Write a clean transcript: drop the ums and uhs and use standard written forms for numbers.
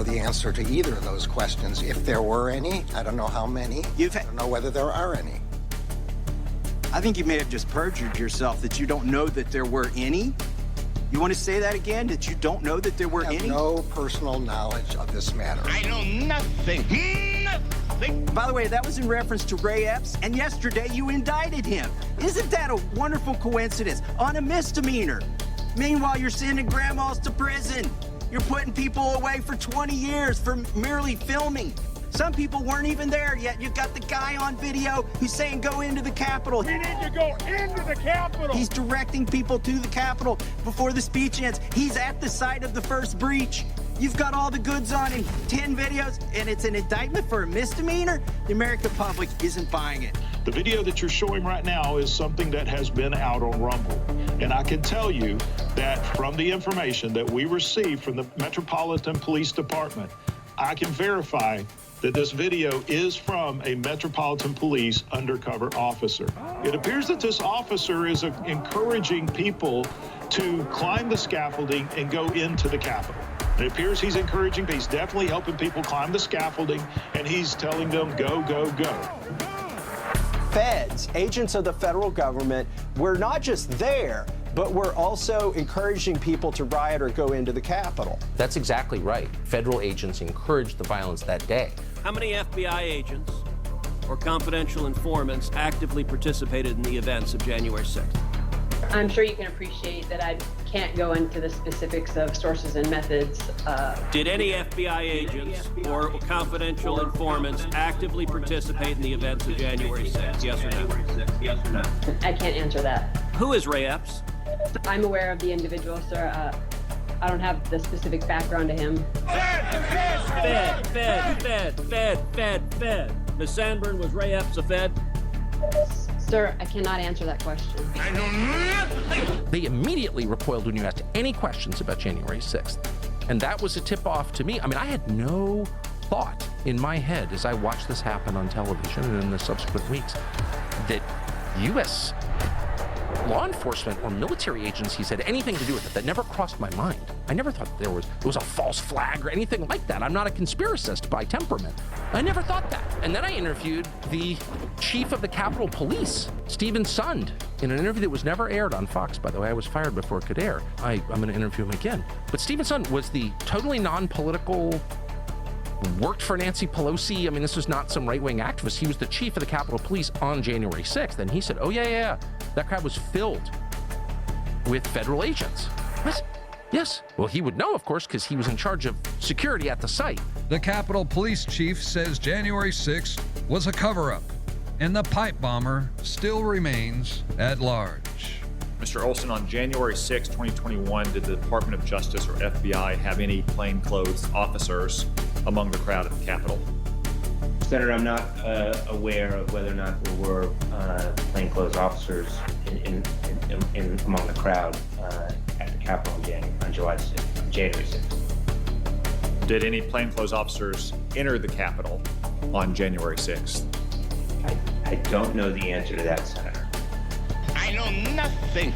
know the answer to either of those questions. If there were any, I don't know how many. I don't know whether there are any. I think you may have just perjured yourself that you don't know that there were any. You want to say that again, that you don't know that there were any? I have no personal knowledge of this matter. I know nothing. Nothing. By the way, that was in reference to Ray Epps, and yesterday you indicted him. Isn't that a wonderful coincidence? On a misdemeanor. Meanwhile, you're sending grandmas to prison. You're putting people away for 20 years for merely filming. Some people weren't even there yet. You've got the guy on video who's saying go into the Capitol. You need to go into the Capitol. He's directing people to the Capitol before the speech ends. He's at the site of the first breach. You've got all the goods on him, 10 videos, and it's an indictment for a misdemeanor? The American public isn't buying it. The video that you're showing right now is something that has been out on Rumble. And I can tell you that from the information that we received from the Metropolitan Police Department, I can verify that this video is from a Metropolitan Police undercover officer. It appears that this officer is encouraging people to climb the scaffolding and go into the Capitol. It appears he's encouraging, he's definitely helping people climb the scaffolding, and he's telling them, go, go, go. Feds, agents of the federal government, were not just there, but we're also encouraging people to riot or go into the Capitol. That's exactly right. Federal agents encouraged the violence that day. How many FBI agents or confidential informants actively participated in the events of January 6th? I'm sure you can appreciate that I can't go into the specifics of sources and methods. Did any FBI agents or confidential informants actively participate in the events of January 6th? Yes or no? Yes or no? I can't answer that. Who is Ray Epps? I'm aware of the individual, sir. I don't have the specific background to him. Fed. Ms. Sandburn, was Ray Epps a Fed? Sir, I cannot answer that question. I know nothing. They immediately recoiled when you asked any questions about January 6th. And that was a tip-off to me. I mean, I had no thought in my head as I watched this happen on television and in the subsequent weeks that U.S. law enforcement or military agencies had anything to do with it. That never crossed my mind. I never thought it was a false flag or anything like that. I'm not a conspiracist by temperament. I never thought that. And then I interviewed the chief of the Capitol Police, Stephen Sund, in an interview that was never aired on Fox. By the way, I was fired before it could air. I'm going to interview him again. But Stephen Sund was the totally non-political, worked for Nancy Pelosi. I mean, this was not some right-wing activist. He was the chief of the Capitol Police on January 6th. And he said, oh, yeah. That crowd was filled with federal agents. What? Yes. Well, he would know, of course, because he was in charge of security at the site. The Capitol Police Chief says January 6th was a cover-up, and the pipe bomber still remains at large. Mr. Olson, on January 6, 2021, did the Department of Justice or FBI have any plainclothes officers among the crowd at the Capitol? Senator, I'm not aware of whether or not there were plainclothes officers in among the crowd at the Capitol on January 6th. Did any plainclothes officers enter the Capitol on January 6th? I don't know the answer to that, Senator. I know nothing.